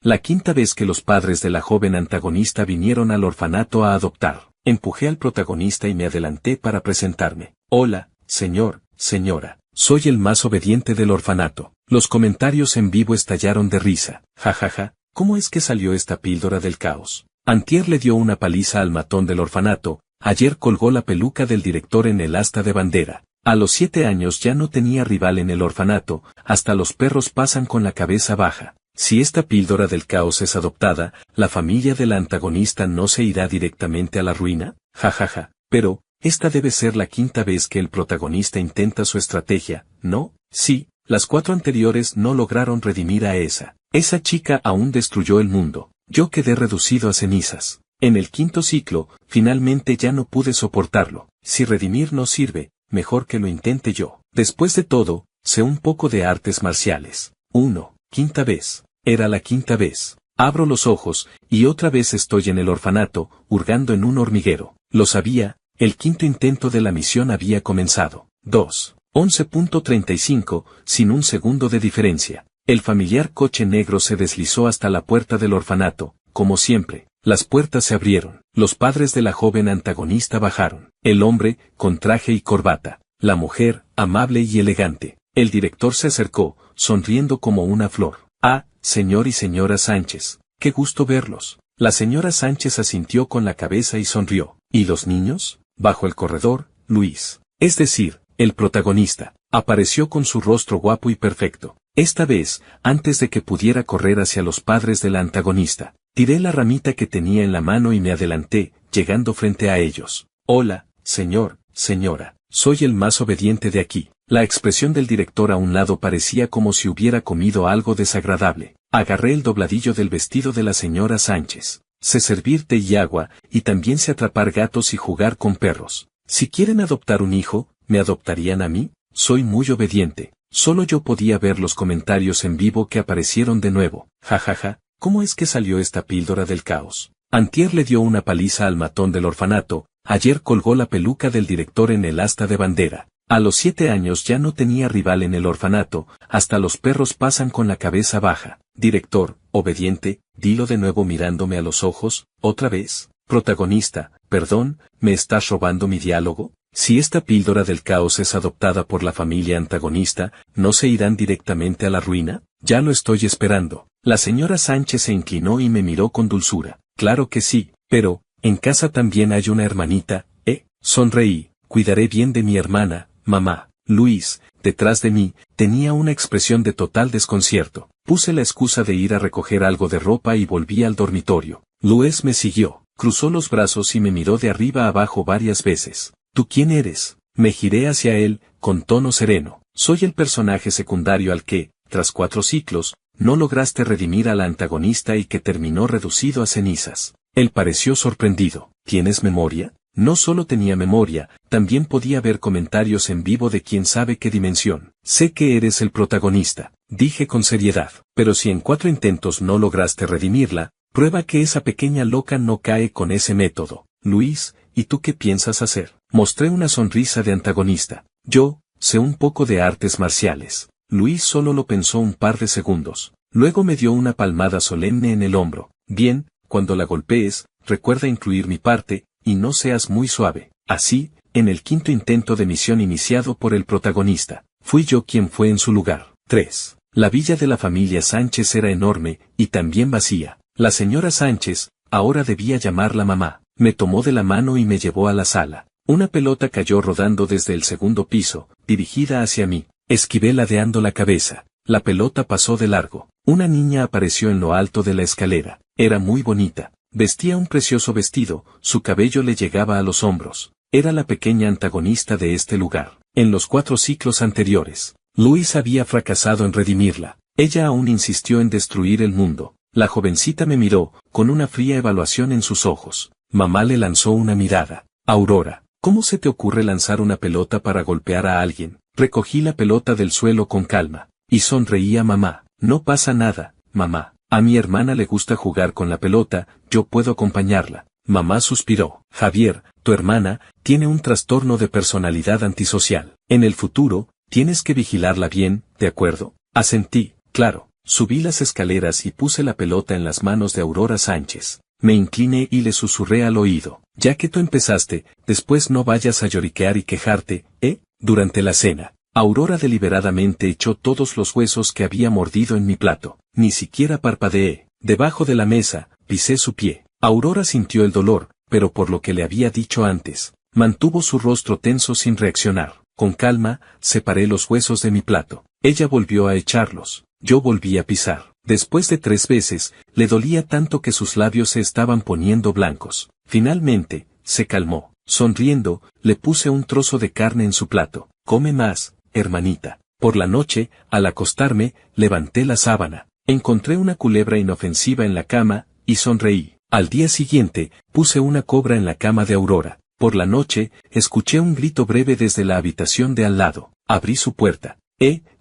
La quinta vez que los padres de la joven antagonista vinieron al orfanato a adoptar. Empujé al protagonista y me adelanté para presentarme. Hola, señor, señora. Soy el más obediente del orfanato. Los comentarios en vivo estallaron de risa. Jajaja, ¿cómo es que salió esta píldora del caos? Antier le dio una paliza al matón del orfanato, ayer colgó la peluca del director en el asta de bandera. A los 7 años ya no tenía rival en el orfanato, hasta los perros pasan con la cabeza baja. Si esta píldora del caos es adoptada, ¿la familia de la antagonista no se irá directamente a la ruina? Jajaja, pero, esta debe ser la quinta vez que el protagonista intenta su estrategia, ¿no? Sí, las 4 anteriores no lograron redimir a esa. Esa chica aún destruyó el mundo. Yo quedé reducido a cenizas. En el quinto ciclo, finalmente ya no pude soportarlo. Si redimir no sirve, mejor que lo intente yo. Después de todo, sé un poco de artes marciales. 1. Quinta vez. Era la quinta vez. Abro los ojos, y otra vez estoy en el orfanato, hurgando en un hormiguero. Lo sabía, el quinto intento de la misión había comenzado. 2. 11.35, sin un segundo de diferencia. El familiar coche negro se deslizó hasta la puerta del orfanato. Como siempre, las puertas se abrieron. Los padres de la joven antagonista bajaron. El hombre, con traje y corbata. La mujer, amable y elegante. El director se acercó, sonriendo como una flor. Ah, señor y señora Sánchez, qué gusto verlos. La señora Sánchez asintió con la cabeza y sonrió. ¿Y los niños? Bajo el corredor, Luis, es decir, el protagonista, apareció con su rostro guapo y perfecto. Esta vez, antes de que pudiera correr hacia los padres de la antagonista, tiré la ramita que tenía en la mano y me adelanté, llegando frente a ellos. Hola, señor, señora, soy el más obediente de aquí. La expresión del director a un lado parecía como si hubiera comido algo desagradable. Agarré el dobladillo del vestido de la señora Sánchez. Sé servir té y agua, y también sé atrapar gatos y jugar con perros. Si quieren adoptar un hijo, ¿me adoptarían a mí? Soy muy obediente. Solo yo podía ver los comentarios en vivo que aparecieron de nuevo. Jajaja, ¿cómo es que salió esta píldora del caos? Antier le dio una paliza al matón del orfanato, ayer colgó la peluca del director en el asta de bandera. A los 7 años ya no tenía rival en el orfanato, hasta los perros pasan con la cabeza baja. Director, obediente, dilo de nuevo mirándome a los ojos, otra vez. Protagonista, perdón, ¿me estás robando mi diálogo? Si esta píldora del caos es adoptada por la familia antagonista, ¿no se irán directamente a la ruina? Ya lo estoy esperando. La señora Sánchez se inclinó y me miró con dulzura. Claro que sí, pero, en casa también hay una hermanita, ¿eh? Sonreí, cuidaré bien de mi hermana. Mamá. Luis, detrás de mí, tenía una expresión de total desconcierto. Puse la excusa de ir a recoger algo de ropa y volví al dormitorio. Luis me siguió, cruzó los brazos y me miró de arriba a abajo varias veces. ¿Tú quién eres? Me giré hacia él, con tono sereno. Soy el personaje secundario al que, tras 4 ciclos, no lograste redimir a la antagonista y que terminó reducido a cenizas. Él pareció sorprendido. ¿Tienes memoria? No solo tenía memoria, también podía ver comentarios en vivo de quién sabe qué dimensión. Sé que eres el protagonista, dije con seriedad, pero si en 4 intentos no lograste redimirla, prueba que esa pequeña loca no cae con ese método. Luis, ¿y tú qué piensas hacer? Mostré una sonrisa de antagonista. Yo, sé un poco de artes marciales. Luis solo lo pensó un par de segundos. Luego me dio una palmada solemne en el hombro. Bien, cuando la golpees, recuerda incluir mi parte, y no seas muy suave. Así, en el quinto intento de misión iniciado por el protagonista, fui yo quien fue en su lugar. 3. La villa de la familia Sánchez era enorme, y también vacía. La señora Sánchez, ahora debía llamarla mamá, me tomó de la mano y me llevó a la sala. Una pelota cayó rodando desde el segundo piso, dirigida hacia mí. Esquivé ladeando la cabeza. La pelota pasó de largo. Una niña apareció en lo alto de la escalera. Era muy bonita. Vestía un precioso vestido, su cabello le llegaba a los hombros. Era la pequeña antagonista de este lugar. En los 4 ciclos anteriores, Luis había fracasado en redimirla. Ella aún insistió en destruir el mundo. La jovencita me miró, con una fría evaluación en sus ojos. Mamá le lanzó una mirada. Aurora, ¿cómo se te ocurre lanzar una pelota para golpear a alguien? Recogí la pelota del suelo con calma. Y sonreía mamá. No pasa nada, mamá. A mi hermana le gusta jugar con la pelota, yo puedo acompañarla. Mamá suspiró. Javier, tu hermana, tiene un trastorno de personalidad antisocial. En el futuro, tienes que vigilarla bien, ¿de acuerdo? Asentí, claro. Subí las escaleras y puse la pelota en las manos de Aurora Sánchez. Me incliné y le susurré al oído. Ya que tú empezaste, después no vayas a lloriquear y quejarte, ¿eh? Durante la cena, Aurora deliberadamente echó todos los huesos que había mordido en mi plato. Ni siquiera parpadeé. Debajo de la mesa, pisé su pie. Aurora sintió el dolor, pero por lo que le había dicho antes, mantuvo su rostro tenso sin reaccionar. Con calma, separé los huesos de mi plato. Ella volvió a echarlos. Yo volví a pisar. Después de 3 veces, le dolía tanto que sus labios se estaban poniendo blancos. Finalmente, se calmó. Sonriendo, le puse un trozo de carne en su plato. Come más, hermanita. Por la noche, al acostarme, levanté la sábana. Encontré una culebra inofensiva en la cama, y sonreí. Al día siguiente, puse una cobra en la cama de Aurora. Por la noche, escuché un grito breve desde la habitación de al lado. Abrí su puerta.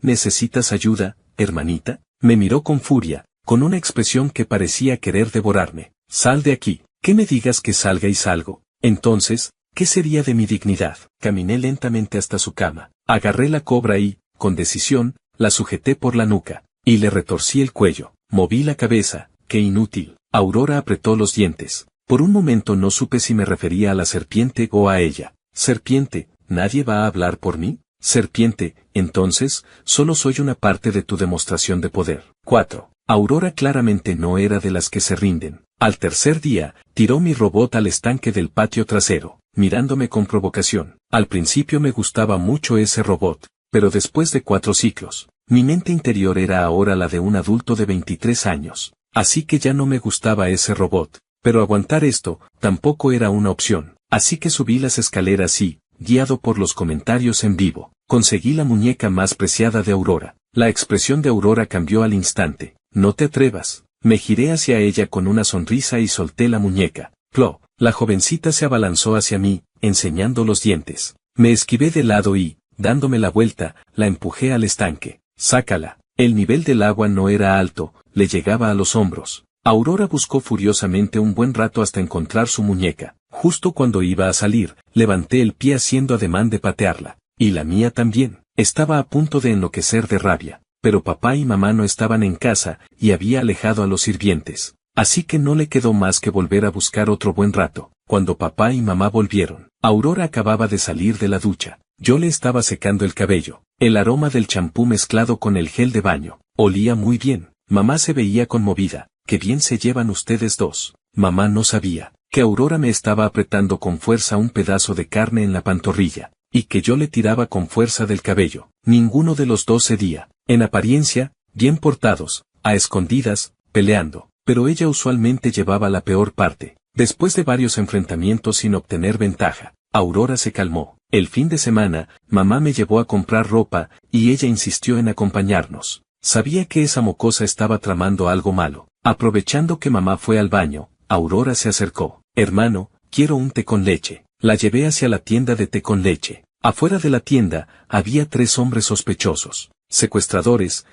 ¿Necesitas ayuda, hermanita? Me miró con furia, con una expresión que parecía querer devorarme. Sal de aquí. Que me digas que salga y salgo. Entonces, ¿qué sería de mi dignidad? Caminé lentamente hasta su cama. Agarré la cobra y, con decisión, la sujeté por la nuca. Y le retorcí el cuello. Moví la cabeza. ¡Qué inútil! Aurora apretó los dientes. Por un momento no supe si me refería a la serpiente o a ella. Serpiente, ¿nadie va a hablar por mí? Serpiente, entonces, solo soy una parte de tu demostración de poder. 4. Aurora claramente no era de las que se rinden. Al tercer día, tiró mi robot al estanque del patio trasero, mirándome con provocación. Al principio me gustaba mucho ese robot, pero después de 4 ciclos, mi mente interior era ahora la de un adulto de 23 años. Así que ya no me gustaba ese robot. Pero aguantar esto, tampoco era una opción. Así que subí las escaleras y, guiado por los comentarios en vivo, conseguí la muñeca más preciada de Aurora. La expresión de Aurora cambió al instante. No te atrevas. Me giré hacia ella con una sonrisa y solté la muñeca. Plop. La jovencita se abalanzó hacia mí, enseñando los dientes. Me esquivé de lado y, dándome la vuelta, la empujé al estanque. Sácala. El nivel del agua no era alto, le llegaba a los hombros. Aurora buscó furiosamente un buen rato hasta encontrar su muñeca. Justo cuando iba a salir, levanté el pie haciendo ademán de patearla. Y la mía también. Estaba a punto de enloquecer de rabia. Pero papá y mamá no estaban en casa, y había alejado a los sirvientes. Así que no le quedó más que volver a buscar otro buen rato. Cuando papá y mamá volvieron, Aurora acababa de salir de la ducha. Yo le estaba secando el cabello. El aroma del champú mezclado con el gel de baño. Olía muy bien. Mamá se veía conmovida. Qué bien se llevan ustedes dos. Mamá no sabía que Aurora me estaba apretando con fuerza un pedazo de carne en la pantorrilla, y que yo le tiraba con fuerza del cabello. Ninguno de los dos cedía. En apariencia, bien portados, a escondidas, peleando, pero ella usualmente llevaba la peor parte. Después de varios enfrentamientos sin obtener ventaja, Aurora se calmó. El fin de semana, mamá me llevó a comprar ropa, y ella insistió en acompañarnos. Sabía que esa mocosa estaba tramando algo malo. Aprovechando que mamá fue al baño, Aurora se acercó. Hermano, quiero un té con leche. La llevé hacia la tienda de té con leche. Afuera de la tienda, había 3 hombres sospechosos. Secuestradores,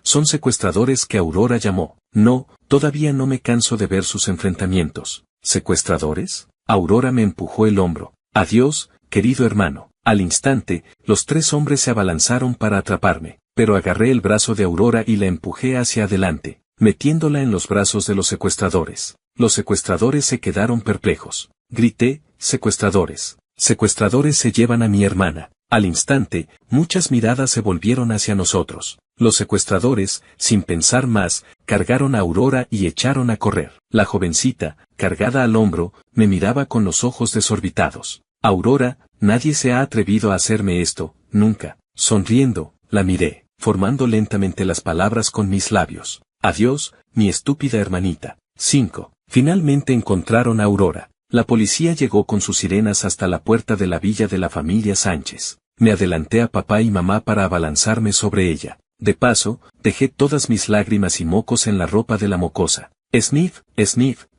son secuestradores que Aurora llamó. No, todavía no me canso de ver sus enfrentamientos. ¿Secuestradores? Aurora me empujó el hombro. Adiós, querido hermano. Al instante, los 3 hombres se abalanzaron para atraparme, pero agarré el brazo de Aurora y la empujé hacia adelante, metiéndola en los brazos de los secuestradores. Los secuestradores se quedaron perplejos. Grité, secuestradores. Secuestradores se llevan a mi hermana. Al instante, muchas miradas se volvieron hacia nosotros. Los secuestradores, sin pensar más, cargaron a Aurora y echaron a correr. La jovencita, cargada al hombro, me miraba con los ojos desorbitados. Aurora, nadie se ha atrevido a hacerme esto, nunca. Sonriendo, la miré, formando lentamente las palabras con mis labios. Adiós, mi estúpida hermanita. 5. Finalmente encontraron a Aurora. La policía llegó con sus sirenas hasta la puerta de la villa de la familia Sánchez. Me adelanté a papá y mamá para abalanzarme sobre ella. De paso, dejé todas mis lágrimas y mocos en la ropa de la mocosa. Sniff,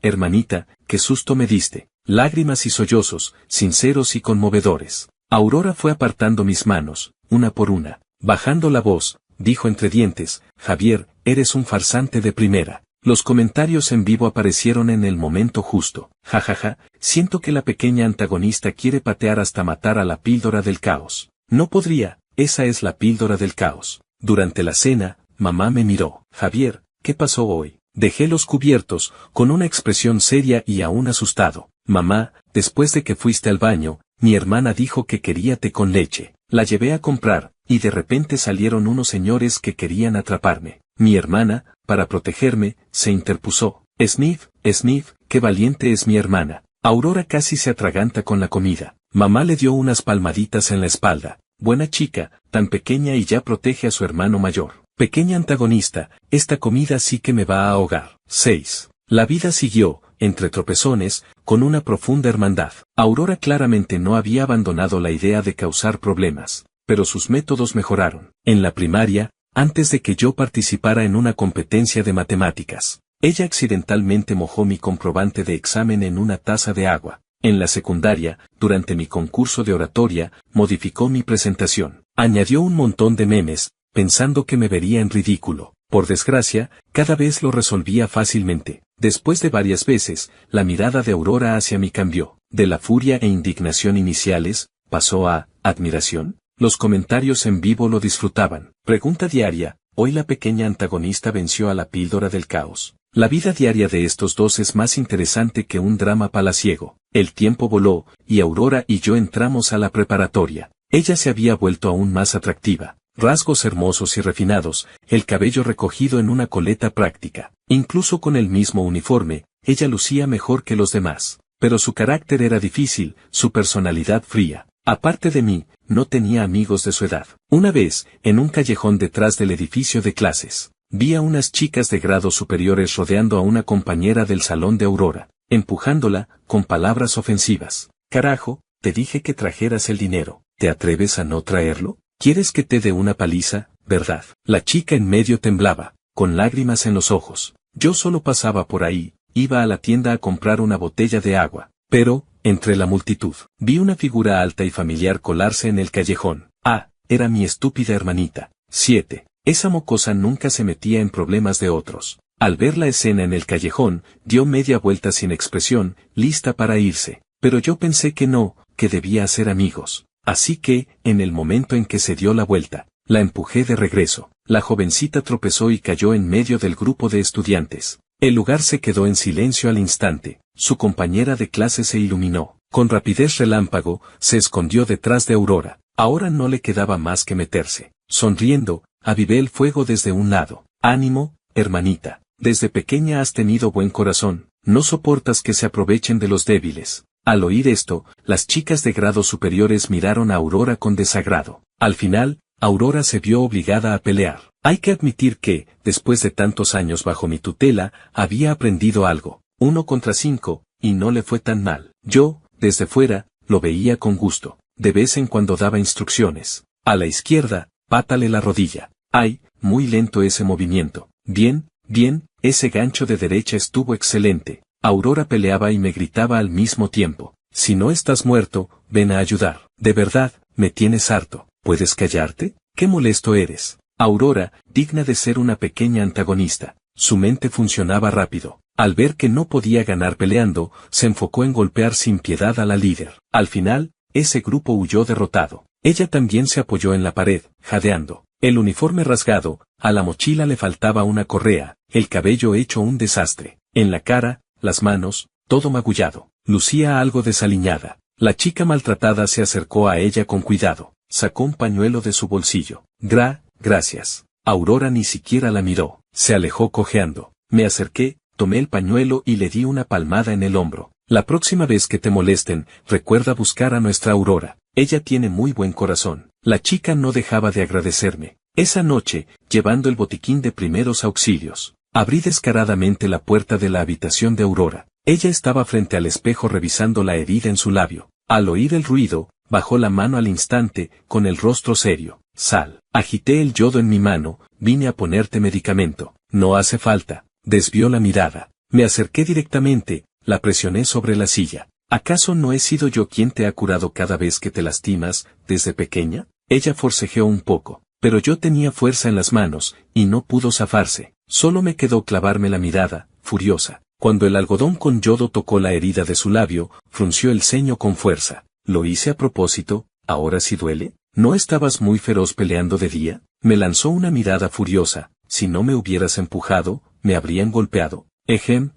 hermanita, qué susto me diste. Lágrimas y sollozos, sinceros y conmovedores. Aurora fue apartando mis manos, una por una. Bajando la voz, dijo entre dientes, Javier, eres un farsante de primera. Los comentarios en vivo aparecieron en el momento justo. Jajaja, siento que la pequeña antagonista quiere patear hasta matar a la píldora del caos. No podría, esa es la píldora del caos. Durante la cena, mamá me miró. Javier, ¿qué pasó hoy? Dejé los cubiertos, con una expresión seria y aún asustado. Mamá, después de que fuiste al baño, mi hermana dijo que quería té con leche. La llevé a comprar, y de repente salieron unos señores que querían atraparme. Mi hermana, para protegerme, se interpuso. Sniff, Sniff, qué valiente es mi hermana. Aurora casi se atraganta con la comida. Mamá le dio unas palmaditas en la espalda. Buena chica, tan pequeña y ya protege a su hermano mayor. Pequeña antagonista, esta comida sí que me va a ahogar. 6. La vida siguió, entre tropezones, con una profunda hermandad. Aurora claramente no había abandonado la idea de causar problemas, pero sus métodos mejoraron. En la primaria, antes de que yo participara en una competencia de matemáticas, ella accidentalmente mojó mi comprobante de examen en una taza de agua. En la secundaria, durante mi concurso de oratoria, modificó mi presentación. Añadió un montón de memes, pensando que me vería en ridículo. Por desgracia, cada vez lo resolvía fácilmente. Después de varias veces, la mirada de Aurora hacia mí cambió. De la furia e indignación iniciales, pasó a admiración. Los comentarios en vivo lo disfrutaban. Pregunta diaria, hoy la pequeña antagonista venció a la píldora del caos. La vida diaria de estos dos es más interesante que un drama palaciego. El tiempo voló, y Aurora y yo entramos a la preparatoria. Ella se había vuelto aún más atractiva. Rasgos hermosos y refinados, el cabello recogido en una coleta práctica. Incluso con el mismo uniforme, ella lucía mejor que los demás. Pero su carácter era difícil, su personalidad fría. Aparte de mí, no tenía amigos de su edad. Una vez, en un callejón detrás del edificio de clases, vi a unas chicas de grados superiores rodeando a una compañera del salón de Aurora, empujándola, con palabras ofensivas. Carajo, te dije que trajeras el dinero, ¿te atreves a no traerlo? ¿Quieres que te dé una paliza, verdad? La chica en medio temblaba, con lágrimas en los ojos. Yo solo pasaba por ahí, iba a la tienda a comprar una botella de agua, pero, entre la multitud, vi una figura alta y familiar colarse en el callejón. Ah, era mi estúpida hermanita. 7. Esa mocosa nunca se metía en problemas de otros. Al ver la escena en el callejón, dio media vuelta sin expresión, lista para irse. Pero yo pensé que no, que debía hacer amigos. Así que, en el momento en que se dio la vuelta, la empujé de regreso. La jovencita tropezó y cayó en medio del grupo de estudiantes. El lugar se quedó en silencio al instante. Su compañera de clase se iluminó. Con rapidez relámpago, se escondió detrás de Aurora. Ahora no le quedaba más que meterse. Sonriendo, avivé el fuego desde un lado. Ánimo, hermanita. Desde pequeña has tenido buen corazón. No soportas que se aprovechen de los débiles. Al oír esto, las chicas de grados superiores miraron a Aurora con desagrado. Al final, Aurora se vio obligada a pelear. Hay que admitir que, después de tantos años bajo mi tutela, había aprendido algo. 1 contra 5, y no le fue tan mal. Yo, desde fuera, lo veía con gusto. De vez en cuando daba instrucciones. A la izquierda, pátale la rodilla. Ay, muy lento ese movimiento. Bien, bien, ese gancho de derecha estuvo excelente. Aurora peleaba y me gritaba al mismo tiempo. Si no estás muerto, ven a ayudar. De verdad, me tienes harto. ¿Puedes callarte? ¿Qué molesto eres? Aurora, digna de ser una pequeña antagonista. Su mente funcionaba rápido. Al ver que no podía ganar peleando, se enfocó en golpear sin piedad a la líder. Al final, ese grupo huyó derrotado. Ella también se apoyó en la pared, jadeando. El uniforme rasgado, a la mochila le faltaba una correa, el cabello hecho un desastre. En la cara, las manos, todo magullado. Lucía algo desaliñada. La chica maltratada se acercó a ella con cuidado. Sacó un pañuelo de su bolsillo. Gracias. Aurora ni siquiera la miró. Se alejó cojeando. Me acerqué, tomé el pañuelo y le di una palmada en el hombro. La próxima vez que te molesten, recuerda buscar a nuestra Aurora. Ella tiene muy buen corazón. La chica no dejaba de agradecerme. Esa noche, llevando el botiquín de primeros auxilios, abrí descaradamente la puerta de la habitación de Aurora. Ella estaba frente al espejo revisando la herida en su labio. Al oír el ruido, bajó la mano al instante, con el rostro serio. Sal. Agité el yodo en mi mano, vine a ponerte medicamento. No hace falta. Desvió la mirada. Me acerqué directamente, la presioné sobre la silla. ¿Acaso no he sido yo quien te ha curado cada vez que te lastimas, desde pequeña? Ella forcejeó un poco, pero yo tenía fuerza en las manos, y no pudo zafarse. Solo me quedó clavarme la mirada, furiosa. Cuando el algodón con yodo tocó la herida de su labio, frunció el ceño con fuerza. ¿Lo hice a propósito? ¿Ahora sí duele? ¿No estabas muy feroz peleando de día? Me lanzó una mirada furiosa. si no me hubieras empujado, me habrían golpeado. Ejem.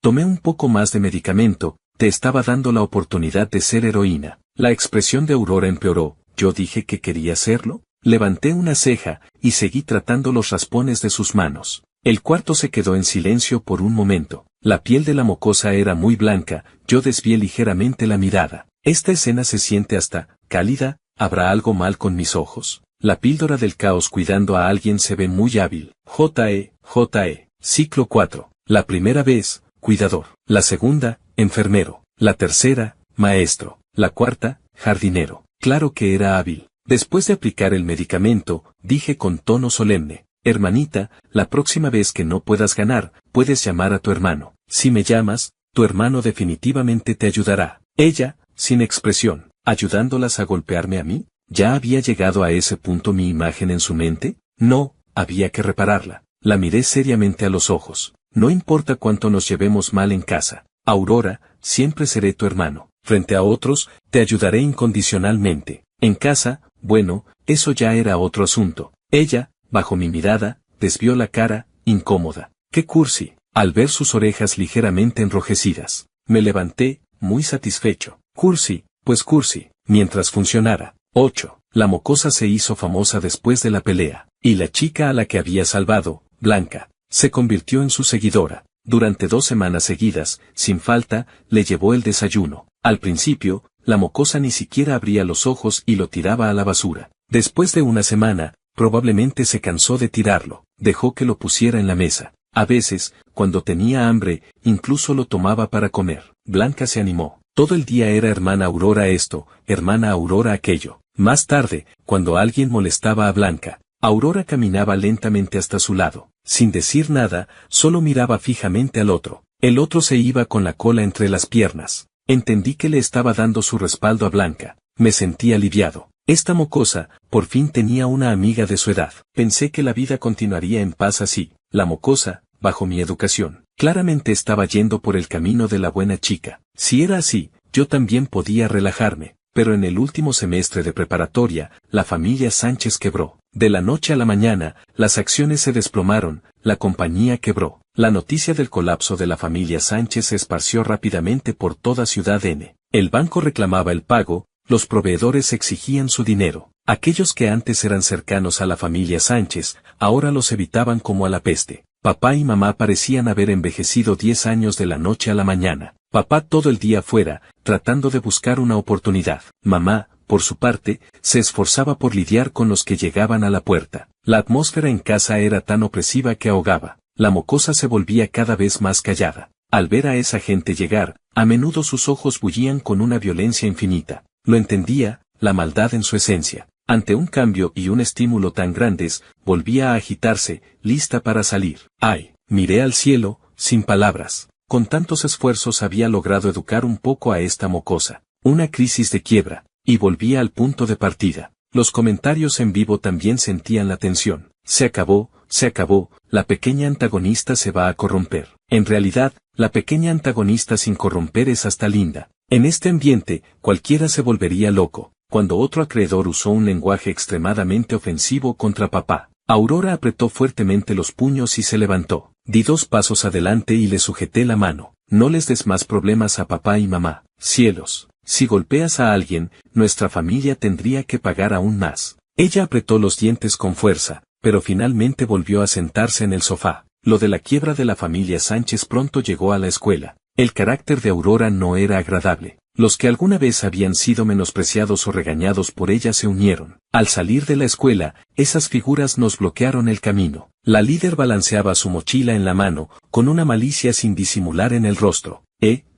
Tomé un poco más de medicamento, te estaba dando la oportunidad de ser heroína. La expresión de Aurora empeoró. ¿Yo dije que quería hacerlo? Levanté una ceja, y seguí tratando los raspones de sus manos. El cuarto se quedó en silencio por un momento. La piel de la mocosa era muy blanca, yo desvié ligeramente la mirada. Esta escena se siente hasta cálida. ¿Habrá algo mal con mis ojos? La píldora del caos cuidando a alguien se ve muy hábil. J.E. Ciclo 4. La primera vez, cuidador. La segunda, enfermero. La tercera, maestro. La cuarta, jardinero. Claro que era hábil. Después de aplicar el medicamento, dije con tono solemne: hermanita, la próxima vez que no puedas ganar, puedes llamar a tu hermano. Si me llamas, tu hermano definitivamente te ayudará. Ella, sin expresión, ayudándolas a golpearme a mí. ¿Ya había llegado a ese punto mi imagen en su mente? No, había que repararla. La miré seriamente a los ojos. No importa cuánto nos llevemos mal en casa, Aurora, siempre seré tu hermano. Frente a otros, te ayudaré incondicionalmente. En casa, bueno, eso ya era otro asunto. Ella, bajo mi mirada, desvió la cara, incómoda. ¡Qué cursi! Al ver sus orejas ligeramente enrojecidas, me levanté, muy satisfecho. Cursi, pues cursi, mientras funcionara. 8. La mocosa se hizo famosa después de la pelea, y la chica a la que había salvado, Blanca, se convirtió en su seguidora. Durante 2 semanas seguidas, sin falta, le llevó el desayuno. Al principio, la mocosa ni siquiera abría los ojos y lo tiraba a la basura. Después de una semana, probablemente se cansó de tirarlo, dejó que lo pusiera en la mesa. A veces, cuando tenía hambre, incluso lo tomaba para comer. Blanca se animó. Todo el día era hermana Aurora esto, hermana Aurora aquello. Más tarde, cuando alguien molestaba a Blanca, Aurora caminaba lentamente hasta su lado. Sin decir nada, solo miraba fijamente al otro. El otro se iba con la cola entre las piernas. Entendí que le estaba dando su respaldo a Blanca. Me sentí aliviado. Esta mocosa, por fin tenía una amiga de su edad. Pensé que la vida continuaría en paz así. La mocosa, bajo mi educación, claramente estaba yendo por el camino de la buena chica. Si era así, yo también podía relajarme. Pero en el último semestre de preparatoria, la familia Sánchez quebró. De la noche a la mañana, las acciones se desplomaron, la compañía quebró. La noticia del colapso de la familia Sánchez se esparció rápidamente por toda Ciudad N. El banco reclamaba el pago, los proveedores exigían su dinero. Aquellos que antes eran cercanos a la familia Sánchez, ahora los evitaban como a la peste. Papá y mamá parecían haber envejecido 10 años de la noche a la mañana. Papá todo el día fuera, tratando de buscar una oportunidad. Mamá, por su parte, se esforzaba por lidiar con los que llegaban a la puerta. La atmósfera en casa era tan opresiva que ahogaba. La mocosa se volvía cada vez más callada. Al ver a esa gente llegar, a menudo sus ojos bullían con una violencia infinita. Lo entendía, la maldad en su esencia. Ante un cambio y un estímulo tan grandes, volvía a agitarse, lista para salir. ¡Ay! Miré al cielo, sin palabras. Con tantos esfuerzos había logrado educar un poco a esta mocosa. Una crisis de quiebra. Y volvía al punto de partida. Los comentarios en vivo también sentían la tensión. Se acabó, la pequeña antagonista se va a corromper. En realidad, la pequeña antagonista sin corromper es hasta linda. En este ambiente, cualquiera se volvería loco. Cuando otro acreedor usó un lenguaje extremadamente ofensivo contra papá, Aurora apretó fuertemente los puños y se levantó. Di 2 pasos adelante y le sujeté la mano. No les des más problemas a papá y mamá. Cielos, si golpeas a alguien, nuestra familia tendría que pagar aún más. Ella apretó los dientes con fuerza, pero finalmente volvió a sentarse en el sofá. Lo de la quiebra de la familia Sánchez pronto llegó a la escuela. El carácter de Aurora no era agradable. Los que alguna vez habían sido menospreciados o regañados por ella se unieron. Al salir de la escuela, esas figuras nos bloquearon el camino. La líder balanceaba su mochila en la mano, con una malicia sin disimular en el rostro.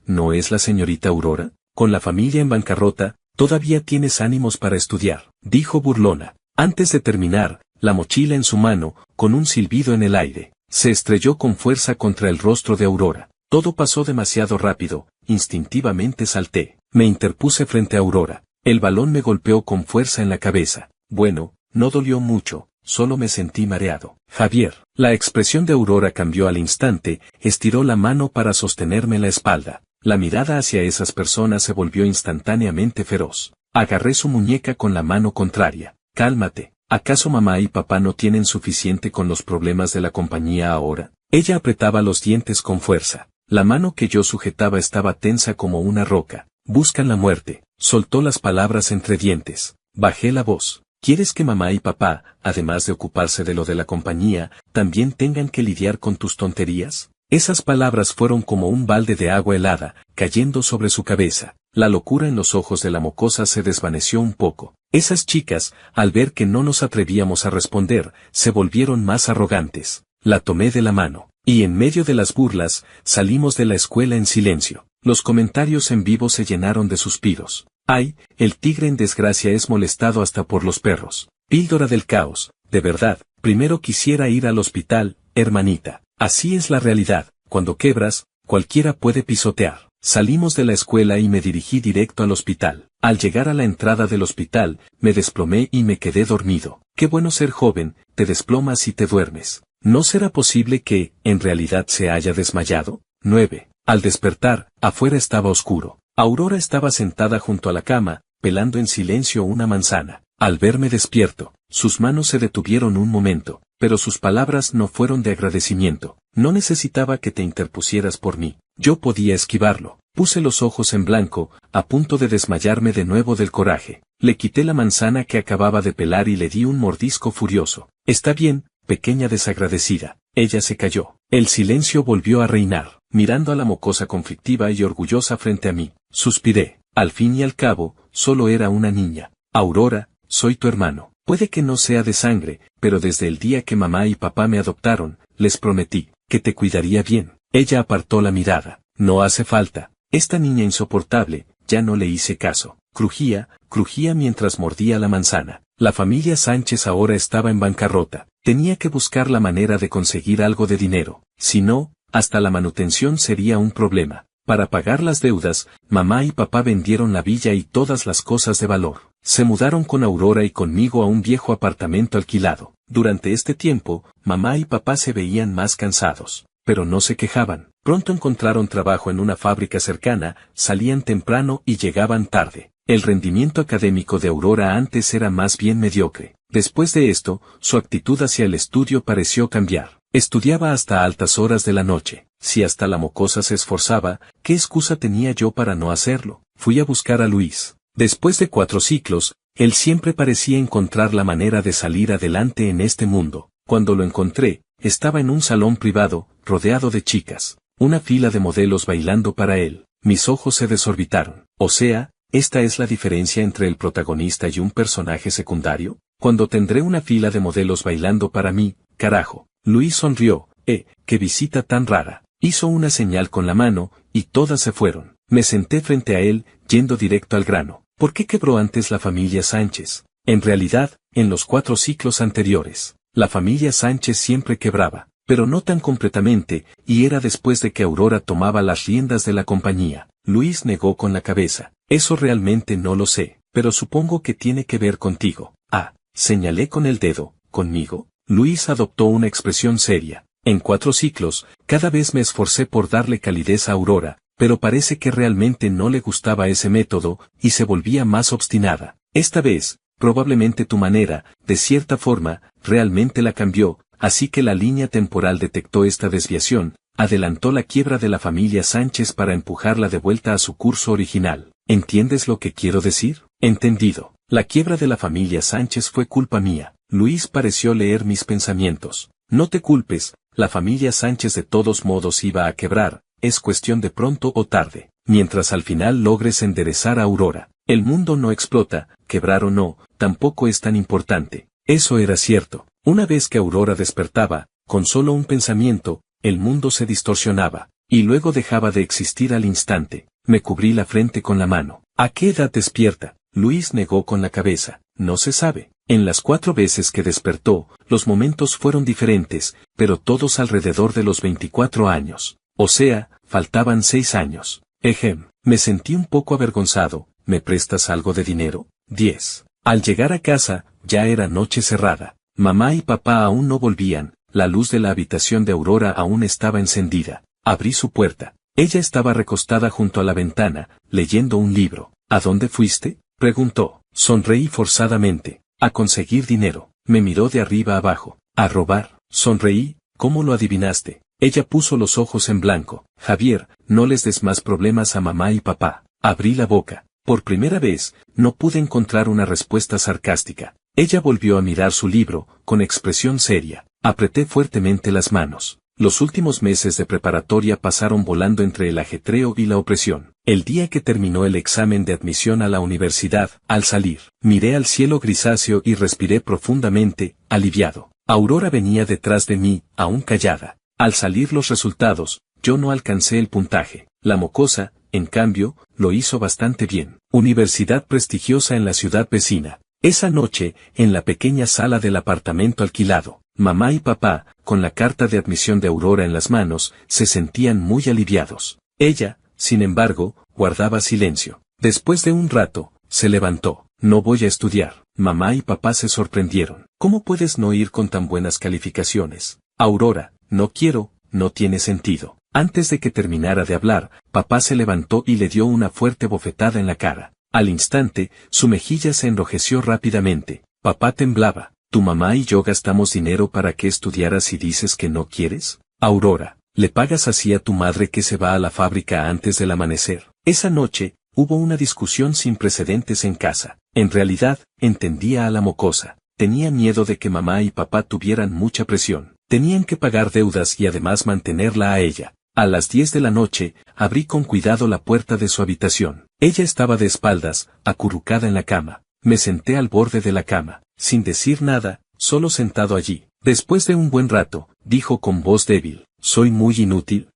¿No es la señorita Aurora? Con la familia en bancarrota, todavía tienes ánimos para estudiar, dijo burlona. Antes de terminar, la mochila en su mano, con un silbido en el aire, se estrelló con fuerza contra el rostro de Aurora. Todo pasó demasiado rápido, instintivamente salté. Me interpuse frente a Aurora. El balón me golpeó con fuerza en la cabeza. Bueno, no dolió mucho, solo me sentí mareado. Javier. La expresión de Aurora cambió al instante, estiró la mano para sostenerme la espalda. La mirada hacia esas personas se volvió instantáneamente feroz. Agarré su muñeca con la mano contraria. Cálmate. ¿Acaso mamá y papá no tienen suficiente con los problemas de la compañía ahora? Ella apretaba los dientes con fuerza. La mano que yo sujetaba estaba tensa como una roca. Buscan la muerte. Soltó las palabras entre dientes. Bajé la voz. ¿Quieres que mamá y papá, además de ocuparse de lo de la compañía, también tengan que lidiar con tus tonterías? Esas palabras fueron como un balde de agua helada, cayendo sobre su cabeza. La locura en los ojos de la mocosa se desvaneció un poco. Esas chicas, al ver que no nos atrevíamos a responder, se volvieron más arrogantes. La tomé de la mano, y en medio de las burlas, salimos de la escuela en silencio. Los comentarios en vivo se llenaron de suspiros. ¡Ay, el tigre en desgracia es molestado hasta por los perros! Píldora del caos, de verdad, primero quisiera ir al hospital, hermanita. Así es la realidad, cuando quebras, cualquiera puede pisotear. Salimos de la escuela y me dirigí directo al hospital. Al llegar a la entrada del hospital, me desplomé y me quedé dormido. Qué bueno ser joven, te desplomas y te duermes. ¿No será posible que, en realidad, se haya desmayado? 9. Al despertar, afuera estaba oscuro. Aurora estaba sentada junto a la cama, pelando en silencio una manzana. Al verme despierto, sus manos se detuvieron un momento, pero sus palabras no fueron de agradecimiento. No necesitaba que te interpusieras por mí. Yo podía esquivarlo. Puse los ojos en blanco, a punto de desmayarme de nuevo del coraje. Le quité la manzana que acababa de pelar y le di un mordisco furioso. Está bien, pequeña desagradecida. Ella se calló. El silencio volvió a reinar, mirando a la mocosa conflictiva y orgullosa frente a mí. Suspiré. Al fin y al cabo, solo era una niña. Aurora, soy tu hermano. Puede que no sea de sangre, pero desde el día que mamá y papá me adoptaron, les prometí que te cuidaría bien. Ella apartó la mirada. No hace falta. Esta niña insoportable, ya no le hice caso. Crujía mientras mordía la manzana. La familia Sánchez ahora estaba en bancarrota. Tenía que buscar la manera de conseguir algo de dinero. Si no, hasta la manutención sería un problema. Para pagar las deudas, mamá y papá vendieron la villa y todas las cosas de valor. Se mudaron con Aurora y conmigo a un viejo apartamento alquilado. Durante este tiempo, mamá y papá se veían más cansados, pero no se quejaban. Pronto encontraron trabajo en una fábrica cercana, salían temprano y llegaban tarde. El rendimiento académico de Aurora antes era más bien mediocre. Después de esto, su actitud hacia el estudio pareció cambiar. Estudiaba hasta altas horas de la noche. Si hasta la mocosa se esforzaba, ¿qué excusa tenía yo para no hacerlo? Fui a buscar a Luis. Después de 4 ciclos, él siempre parecía encontrar la manera de salir adelante en este mundo. Cuando lo encontré, estaba en un salón privado, rodeado de chicas. Una fila de modelos bailando para él. Mis ojos se desorbitaron. O sea, ¿esta es la diferencia entre el protagonista y un personaje secundario? Cuando tendré una fila de modelos bailando para mí, carajo. Luis sonrió. ¡Qué visita tan rara! Hizo una señal con la mano, y todas se fueron. Me senté frente a él, yendo directo al grano. ¿Por qué quebró antes la familia Sánchez? En realidad, en los 4 ciclos anteriores, la familia Sánchez siempre quebraba, pero no tan completamente, y era después de que Aurora tomaba las riendas de la compañía. Luis negó con la cabeza. Eso realmente no lo sé, pero supongo que tiene que ver contigo. Señalé con el dedo. ¿Conmigo? Luis adoptó una expresión seria. En 4 ciclos, cada vez me esforcé por darle calidez a Aurora, pero parece que realmente no le gustaba ese método, y se volvía más obstinada. Esta vez, probablemente tu manera, de cierta forma, realmente la cambió, así que la línea temporal detectó esta desviación, adelantó la quiebra de la familia Sánchez para empujarla de vuelta a su curso original. ¿Entiendes lo que quiero decir? Entendido. La quiebra de la familia Sánchez fue culpa mía. Luis pareció leer mis pensamientos. No te culpes, la familia Sánchez de todos modos iba a quebrar, es cuestión de pronto o tarde, mientras al final logres enderezar a Aurora. El mundo no explota, quebrar o no, tampoco es tan importante. Eso era cierto. Una vez que Aurora despertaba, con solo un pensamiento, el mundo se distorsionaba, y luego dejaba de existir al instante. Me cubrí la frente con la mano. ¿A qué edad despierta? Luis negó con la cabeza. No se sabe. En las 4 veces que despertó, los momentos fueron diferentes, pero todos alrededor de los 24 años. O sea, faltaban 6 años. Me sentí un poco avergonzado. ¿Me prestas algo de dinero? 10. Al llegar a casa, ya era noche cerrada. Mamá y papá aún no volvían, la luz de la habitación de Aurora aún estaba encendida. Abrí su puerta. Ella estaba recostada junto a la ventana, leyendo un libro. ¿A dónde fuiste?, preguntó. Sonreí forzadamente. A conseguir dinero. Me miró de arriba abajo. ¿A robar? Sonreí. ¿Cómo lo adivinaste? Ella puso los ojos en blanco. Javier, no les des más problemas a mamá y papá. Abrí la boca. Por primera vez, no pude encontrar una respuesta sarcástica. Ella volvió a mirar su libro, con expresión seria. Apreté fuertemente las manos. Los últimos meses de preparatoria pasaron volando entre el ajetreo y la opresión. El día que terminó el examen de admisión a la universidad, al salir, miré al cielo grisáceo y respiré profundamente, aliviado. Aurora venía detrás de mí, aún callada. Al salir los resultados, yo no alcancé el puntaje. La mocosa, en cambio, lo hizo bastante bien. Universidad prestigiosa en la ciudad vecina. Esa noche, en la pequeña sala del apartamento alquilado, mamá y papá, con la carta de admisión de Aurora en las manos, se sentían muy aliviados. Ella, sin embargo, guardaba silencio. Después de un rato, se levantó. No voy a estudiar. Mamá y papá se sorprendieron. ¿Cómo puedes no ir con tan buenas calificaciones? Aurora, no quiero, no tiene sentido. Antes de que terminara de hablar, papá se levantó y le dio una fuerte bofetada en la cara. Al instante, su mejilla se enrojeció rápidamente. Papá temblaba. ¿Tu mamá y yo gastamos dinero para que estudiaras y dices que no quieres? Aurora, ¿le pagas así a tu madre que se va a la fábrica antes del amanecer? Esa noche, hubo una discusión sin precedentes en casa. En realidad, entendía a la mocosa. Tenía miedo de que mamá y papá tuvieran mucha presión. Tenían que pagar deudas y además mantenerla a ella. A las 10 de la noche, abrí con cuidado la puerta de su habitación. Ella estaba de espaldas, acurrucada en la cama. Me senté al borde de la cama, sin decir nada, solo sentado allí. Después de un buen rato, dijo con voz débil, «Soy muy inútil,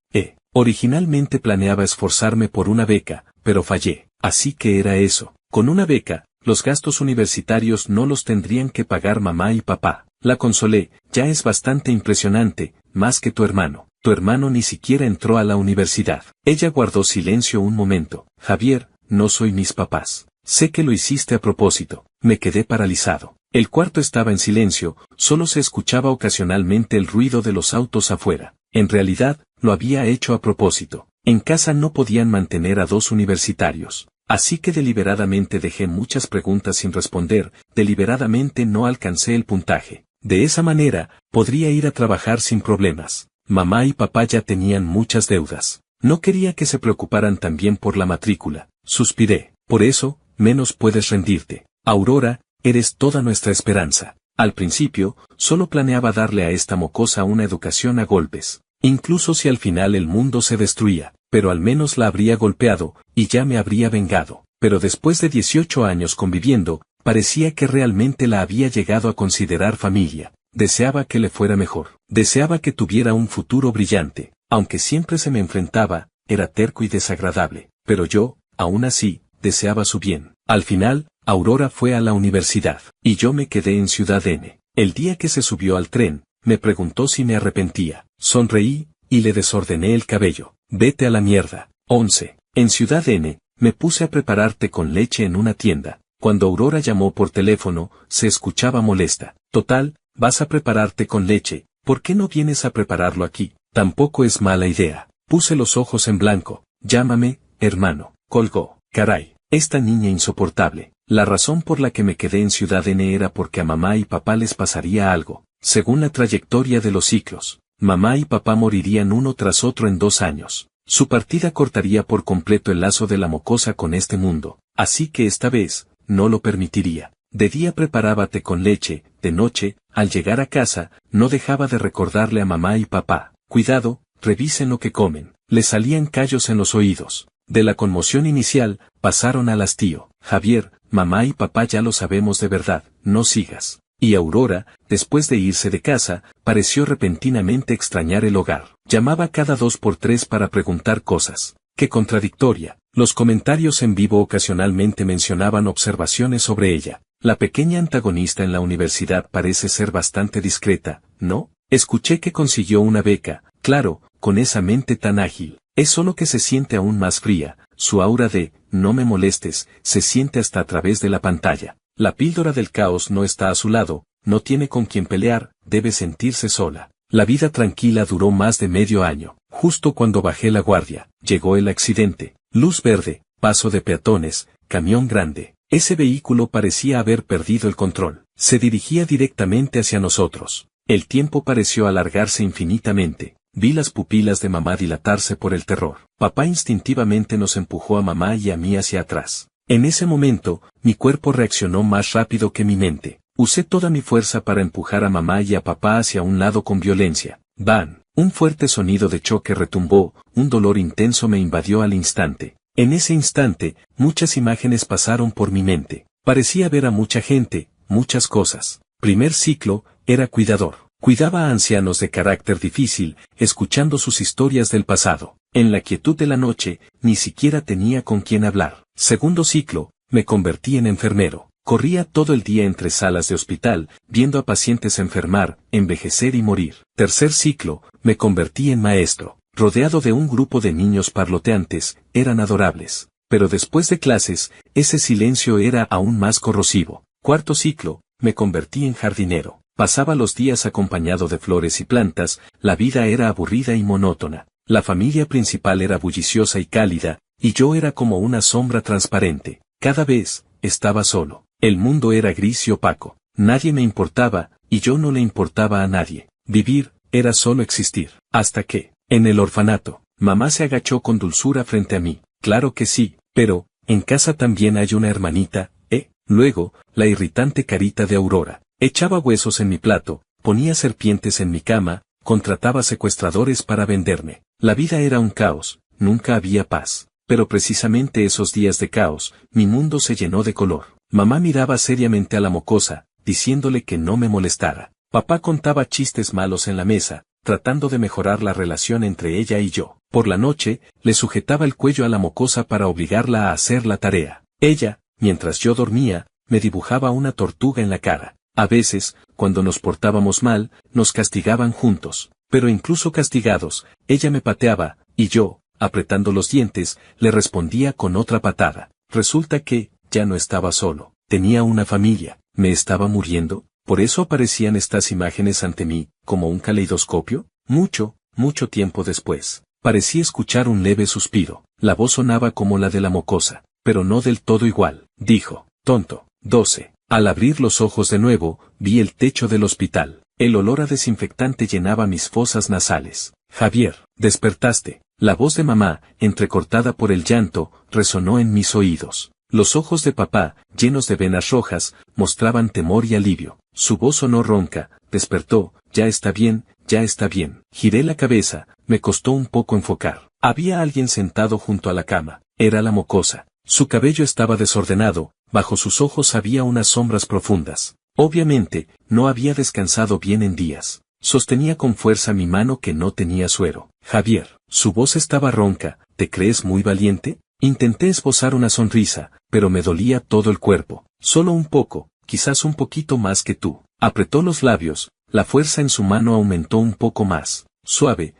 Originalmente planeaba esforzarme por una beca, pero fallé. Así que era eso. Con una beca, los gastos universitarios no los tendrían que pagar mamá y papá». La consolé, «Ya es bastante impresionante, más que tu hermano. Tu hermano ni siquiera entró a la universidad». Ella guardó silencio un momento. «Javier, no soy mis papás. Sé que lo hiciste a propósito». Me quedé paralizado. El cuarto estaba en silencio, solo se escuchaba ocasionalmente el ruido de los autos afuera. En realidad, lo había hecho a propósito. En casa no podían mantener a dos universitarios. Así que deliberadamente dejé muchas preguntas sin responder, deliberadamente no alcancé el puntaje. De esa manera, podría ir a trabajar sin problemas. Mamá y papá ya tenían muchas deudas. No quería que se preocuparan también por la matrícula. Suspiré. Por eso, menos puedes rendirte. Aurora, eres toda nuestra esperanza. Al principio, solo planeaba darle a esta mocosa una educación a golpes. Incluso si al final el mundo se destruía, pero al menos la habría golpeado, y ya me habría vengado. Pero después de 18 años conviviendo, parecía que realmente la había llegado a considerar familia. Deseaba que le fuera mejor. Deseaba que tuviera un futuro brillante. Aunque siempre se me enfrentaba, era terco y desagradable. Pero yo, aún así, deseaba su bien. Al final, Aurora fue a la universidad, y yo me quedé en Ciudad N. El día que se subió al tren, me preguntó si me arrepentía. Sonreí, y le desordené el cabello. Vete a la mierda. 11. En Ciudad N, me puse a preparar té con leche en una tienda. Cuando Aurora llamó por teléfono, se escuchaba molesta. Total, vas a prepararte con leche, ¿por qué no vienes a prepararlo aquí? Tampoco es mala idea. Puse los ojos en blanco. Llámame, hermano. Colgó. Caray, esta niña insoportable. La razón por la que me quedé en Ciudad N era porque a mamá y papá les pasaría algo. Según la trayectoria de los ciclos, mamá y papá morirían uno tras otro en 2 años. Su partida cortaría por completo el lazo de la mocosa con este mundo. Así que esta vez, no lo permitiría. De día preparaba té con leche, de noche, al llegar a casa, no dejaba de recordarle a mamá y papá, cuidado, revisen lo que comen. Le salían callos en los oídos. De la conmoción inicial, pasaron al hastío. Javier, mamá y papá ya lo sabemos de verdad, no sigas. Y Aurora, después de irse de casa, pareció repentinamente extrañar el hogar. Llamaba cada 2 por 3 para preguntar cosas. ¡Qué contradictoria! Los comentarios en vivo ocasionalmente mencionaban observaciones sobre ella. La pequeña antagonista en la universidad parece ser bastante discreta, ¿no? Escuché que consiguió una beca, claro, con esa mente tan ágil. Es solo que se siente aún más fría, su aura de, no me molestes, se siente hasta a través de la pantalla. La píldora del caos no está a su lado, no tiene con quien pelear, debe sentirse sola. La vida tranquila duró más de medio año. Justo cuando bajé la guardia, llegó el accidente. Luz verde, paso de peatones, camión grande. Ese vehículo parecía haber perdido el control. Se dirigía directamente hacia nosotros. El tiempo pareció alargarse infinitamente. Vi las pupilas de mamá dilatarse por el terror. Papá instintivamente nos empujó a mamá y a mí hacia atrás. En ese momento, mi cuerpo reaccionó más rápido que mi mente. Usé toda mi fuerza para empujar a mamá y a papá hacia un lado con violencia. ¡Bam! Un fuerte sonido de choque retumbó, un dolor intenso me invadió al instante. En ese instante, muchas imágenes pasaron por mi mente. Parecía ver a mucha gente, muchas cosas. Primer ciclo, era cuidador. Cuidaba a ancianos de carácter difícil, escuchando sus historias del pasado. En la quietud de la noche, ni siquiera tenía con quién hablar. Segundo ciclo, me convertí en enfermero. Corría todo el día entre salas de hospital, viendo a pacientes enfermar, envejecer y morir. Tercer ciclo, me convertí en maestro. Rodeado de un grupo de niños parloteantes, eran adorables. Pero después de clases, ese silencio era aún más corrosivo. Cuarto ciclo, me convertí en jardinero. Pasaba los días acompañado de flores y plantas, la vida era aburrida y monótona. La familia principal era bulliciosa y cálida, y yo era como una sombra transparente. Cada vez, estaba solo. El mundo era gris y opaco. Nadie me importaba, y yo no le importaba a nadie. Vivir, era solo existir. Hasta que, en el orfanato, mamá se agachó con dulzura frente a mí. Claro que sí, pero, en casa también hay una hermanita, ¿eh? Luego, la irritante carita de Aurora. Echaba huesos en mi plato, ponía serpientes en mi cama, contrataba secuestradores para venderme. La vida era un caos, nunca había paz. Pero precisamente esos días de caos, mi mundo se llenó de color. Mamá miraba seriamente a la mocosa, diciéndole que no me molestara. Papá contaba chistes malos en la mesa, tratando de mejorar la relación entre ella y yo. Por la noche, le sujetaba el cuello a la mocosa para obligarla a hacer la tarea. Ella, mientras yo dormía, me dibujaba una tortuga en la cara. A veces, cuando nos portábamos mal, nos castigaban juntos. Pero incluso castigados, ella me pateaba, y yo, apretando los dientes, le respondía con otra patada. Resulta que, ya no estaba solo, tenía una familia, me estaba muriendo, por eso aparecían estas imágenes ante mí, como un caleidoscopio. Mucho tiempo después, parecí escuchar un leve suspiro, la voz sonaba como la de la mocosa, pero no del todo igual. Dijo, tonto. 12. Al abrir los ojos de nuevo, vi el techo del hospital. El olor a desinfectante llenaba mis fosas nasales. Javier, despertaste. La voz de mamá, entrecortada por el llanto, resonó en mis oídos. Los ojos de papá, llenos de venas rojas, mostraban temor y alivio. Su voz sonó ronca, despertó, ya está bien, ya está bien. Giré la cabeza, me costó un poco enfocar. Había alguien sentado junto a la cama, era la mocosa. Su cabello estaba desordenado, bajo sus ojos había unas sombras profundas. Obviamente, no había descansado bien en días. Sostenía con fuerza mi mano que no tenía suero. Javier, su voz estaba ronca, ¿te crees muy valiente? Intenté esbozar una sonrisa, pero me dolía todo el cuerpo. Solo un poco, quizás un poquito más que tú. Apretó los labios, la fuerza en su mano aumentó un poco más. Suave,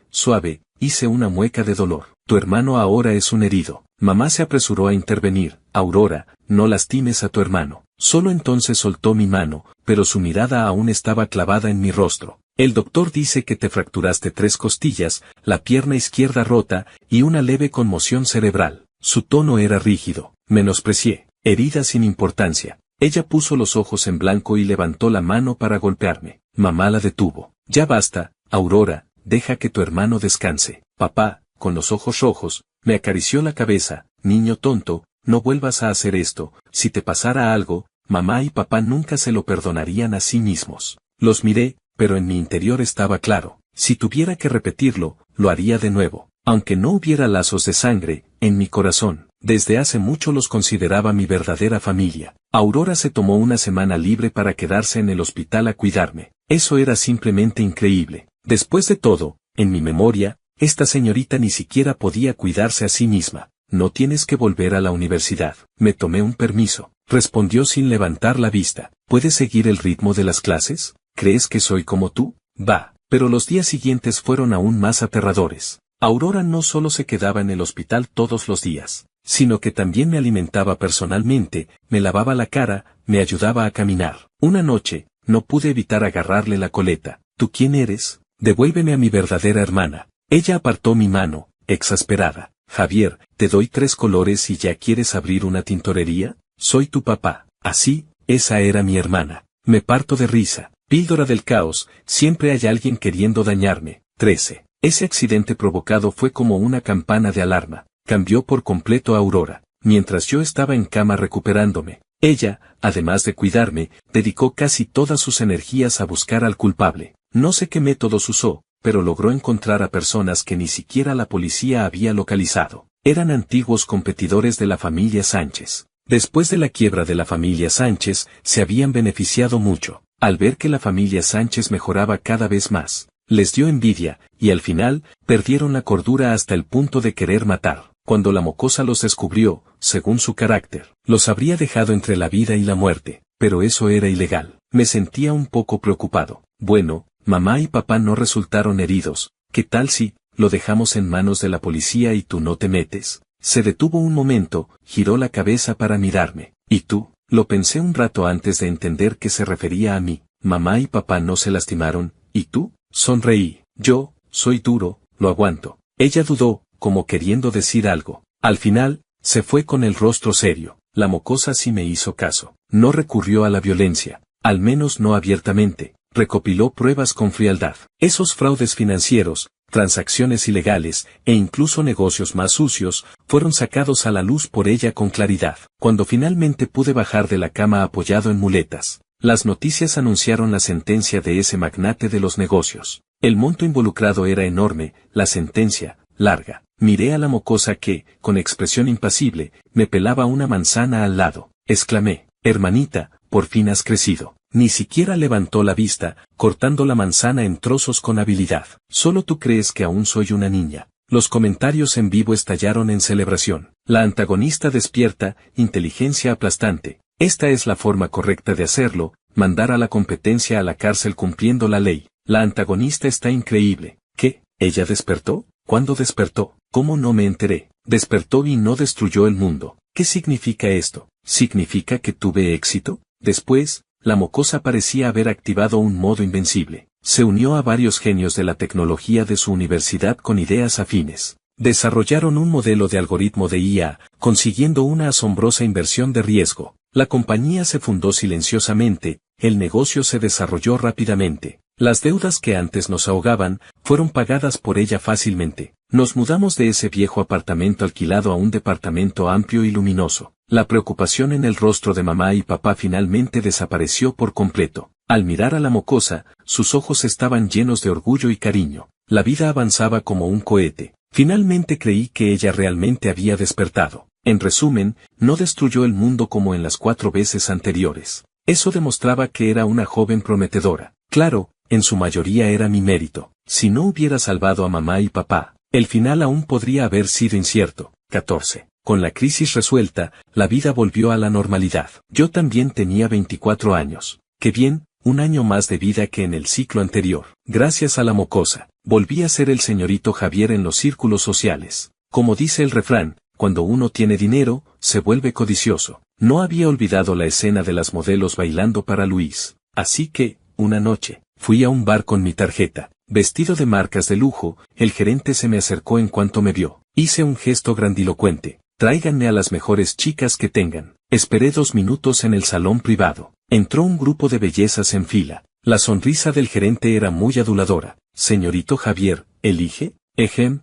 hice una mueca de dolor. Tu hermano ahora es un herido. Mamá se apresuró a intervenir. Aurora, no lastimes a tu hermano. Solo entonces soltó mi mano, pero su mirada aún estaba clavada en mi rostro. El doctor dice que te fracturaste 3 costillas, la pierna izquierda rota, y una leve conmoción cerebral. Su tono era rígido. Menosprecié. Herida sin importancia. Ella puso los ojos en blanco y levantó la mano para golpearme. Mamá la detuvo. Ya basta, Aurora, deja que tu hermano descanse. Papá, con los ojos rojos, me acarició la cabeza. Niño tonto, no vuelvas a hacer esto. Si te pasara algo, mamá y papá nunca se lo perdonarían a sí mismos. Los miré, pero en mi interior estaba claro. Si tuviera que repetirlo, lo haría de nuevo. Aunque no hubiera lazos de sangre, en mi corazón, desde hace mucho los consideraba mi verdadera familia. Aurora se tomó una semana libre para quedarse en el hospital a cuidarme. Eso era simplemente increíble. Después de todo, en mi memoria, esta señorita ni siquiera podía cuidarse a sí misma. No tienes que volver a la universidad. Me tomé un permiso. Respondió sin levantar la vista. ¿Puedes seguir el ritmo de las clases? ¿Crees que soy como tú? Va. Pero los días siguientes fueron aún más aterradores. Aurora no solo se quedaba en el hospital todos los días, sino que también me alimentaba personalmente, me lavaba la cara, me ayudaba a caminar. Una noche, no pude evitar agarrarle la coleta. ¿Tú quién eres? Devuélveme a mi verdadera hermana. Ella apartó mi mano, exasperada. Javier, te doy 3 colores y ya quieres abrir una tintorería. soy tu papá. Así, esa era mi hermana. Me parto de risa. Píldora del caos, siempre hay alguien queriendo dañarme. 13. Ese accidente provocado fue como una campana de alarma. Cambió por completo a Aurora. Mientras yo estaba en cama recuperándome, ella, además de cuidarme, dedicó casi todas sus energías a buscar al culpable. No sé qué métodos usó, pero logró encontrar a personas que ni siquiera la policía había localizado. Eran antiguos competidores de la familia Sánchez. Después de la quiebra de la familia Sánchez, se habían beneficiado mucho. Al ver que la familia Sánchez mejoraba cada vez más, les dio envidia, y al final, perdieron la cordura hasta el punto de querer matar. Cuando la mocosa los descubrió, según su carácter, los habría dejado entre la vida y la muerte, pero eso era ilegal. Me sentía un poco preocupado. Bueno, mamá y papá no resultaron heridos, ¿qué tal si lo dejamos en manos de la policía y tú no te metes? Se detuvo un momento, giró la cabeza para mirarme. ¿Y tú? Lo pensé un rato antes de entender que se refería a mí. Mamá y papá no se lastimaron, ¿y tú? Sonreí. Yo, soy duro, lo aguanto. Ella dudó, como queriendo decir algo. Al final, se fue con el rostro serio. La mocosa sí me hizo caso. No recurrió a la violencia, al menos no abiertamente. Recopiló pruebas con frialdad. Esos fraudes financieros, transacciones ilegales, e incluso negocios más sucios, fueron sacados a la luz por ella con claridad. Cuando finalmente pude bajar de la cama apoyado en muletas, las noticias anunciaron la sentencia de ese magnate de los negocios. El monto involucrado era enorme, la sentencia, larga. Miré a la mocosa que, con expresión impasible, me pelaba una manzana al lado. Exclamé, hermanita, por fin has crecido. Ni siquiera levantó la vista, cortando la manzana en trozos con habilidad. Solo tú crees que aún soy una niña. Los comentarios en vivo estallaron en celebración. La antagonista despierta, inteligencia aplastante. Esta es la forma correcta de hacerlo, mandar a la competencia a la cárcel cumpliendo la ley. La antagonista está increíble. ¿Qué? ¿Ella despertó? ¿Cuándo despertó? ¿Cómo no me enteré? Despertó y no destruyó el mundo. ¿Qué significa esto? ¿Significa que tuve éxito? Después, la mocosa parecía haber activado un modo invencible. Se unió a varios genios de la tecnología de su universidad con ideas afines. Desarrollaron un modelo de algoritmo de IA, consiguiendo una asombrosa inversión de riesgo. La compañía se fundó silenciosamente, el negocio se desarrolló rápidamente. Las deudas que antes nos ahogaban, fueron pagadas por ella fácilmente. Nos mudamos de ese viejo apartamento alquilado a un departamento amplio y luminoso. La preocupación en el rostro de mamá y papá finalmente desapareció por completo. Al mirar a la mocosa, sus ojos estaban llenos de orgullo y cariño. La vida avanzaba como un cohete. Finalmente creí que ella realmente había despertado. En resumen, no destruyó el mundo como en las 4 veces anteriores. Eso demostraba que era una joven prometedora. Claro, en su mayoría era mi mérito. Si no hubiera salvado a mamá y papá, el final aún podría haber sido incierto. 14. Con la crisis resuelta, la vida volvió a la normalidad. Yo también tenía 24 años. Qué bien, un año más de vida que en el ciclo anterior. Gracias a la mocosa, volví a ser el señorito Javier en los círculos sociales. Como dice el refrán, cuando uno tiene dinero, se vuelve codicioso. No había olvidado la escena de las modelos bailando para Luis. Así que, una noche, fui a un bar con mi tarjeta. Vestido de marcas de lujo, el gerente se me acercó en cuanto me vio. Hice un gesto grandilocuente. Tráiganme a las mejores chicas que tengan. Esperé 2 minutos en el salón privado. Entró un grupo de bellezas en fila. La sonrisa del gerente era muy aduladora. Señorito Javier, ¿elige? Ejem.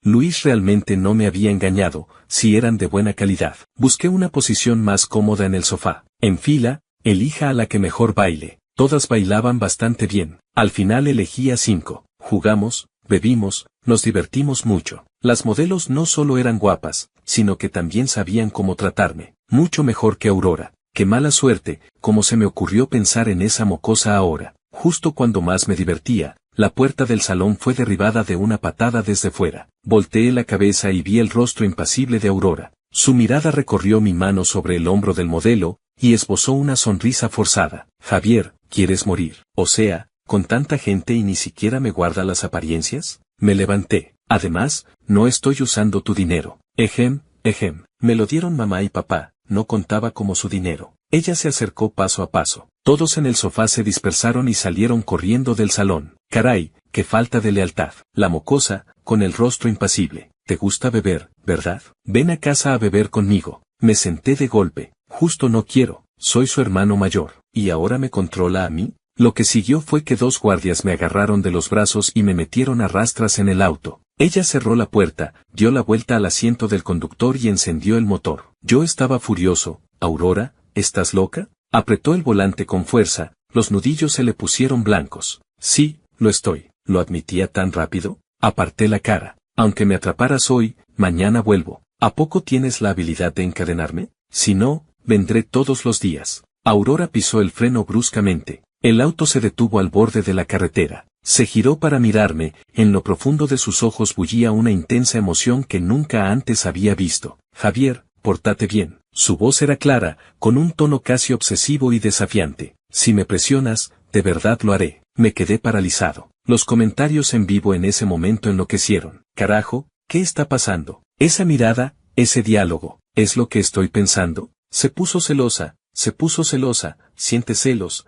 Luis realmente no me había engañado, si eran de buena calidad. Busqué una posición más cómoda en el sofá. En fila, elija a la que mejor baile. Todas bailaban bastante bien. Al final elegí a 5. Jugamos, bebimos, nos divertimos mucho. Las modelos no solo eran guapas, sino que también sabían cómo tratarme. Mucho mejor que Aurora. Qué mala suerte, cómo se me ocurrió pensar en esa mocosa ahora. Justo cuando más me divertía, la puerta del salón fue derribada de una patada desde fuera. Volteé la cabeza y vi el rostro impasible de Aurora. Su mirada recorrió mi mano sobre el hombro del modelo, y esbozó una sonrisa forzada. Javier, ¿quieres morir? O sea, ¿con tanta gente y ni siquiera me guarda las apariencias? Me levanté. Además, no estoy usando tu dinero. Ejem. Me lo dieron mamá y papá, no contaba como su dinero. Ella se acercó paso a paso. Todos en el sofá se dispersaron y salieron corriendo del salón. Caray, qué falta de lealtad. La mocosa, con el rostro impasible. ¿Te gusta beber, verdad? Ven a casa a beber conmigo. Me senté de golpe. Justo no quiero, soy su hermano mayor, ¿y ahora me controla a mí? Lo que siguió fue que 2 guardias me agarraron de los brazos y me metieron a rastras en el auto. Ella cerró la puerta, dio la vuelta al asiento del conductor y encendió el motor. Yo estaba furioso. Aurora, ¿estás loca? Apretó el volante con fuerza, los nudillos se le pusieron blancos. Sí, lo estoy. ¿Lo admitía tan rápido? Aparté la cara. Aunque me atraparas hoy, mañana vuelvo. ¿A poco tienes la habilidad de encadenarme? Si no, vendré todos los días. Aurora pisó el freno bruscamente. El auto se detuvo al borde de la carretera. Se giró para mirarme, en lo profundo de sus ojos bullía una intensa emoción que nunca antes había visto. Javier, pórtate bien. Su voz era clara, con un tono casi obsesivo y desafiante. Si me presionas, de verdad lo haré. Me quedé paralizado. Los comentarios en vivo en ese momento enloquecieron. Carajo, ¿qué está pasando? Esa mirada, ese diálogo, ¿es lo que estoy pensando? Se puso celosa, siente celos.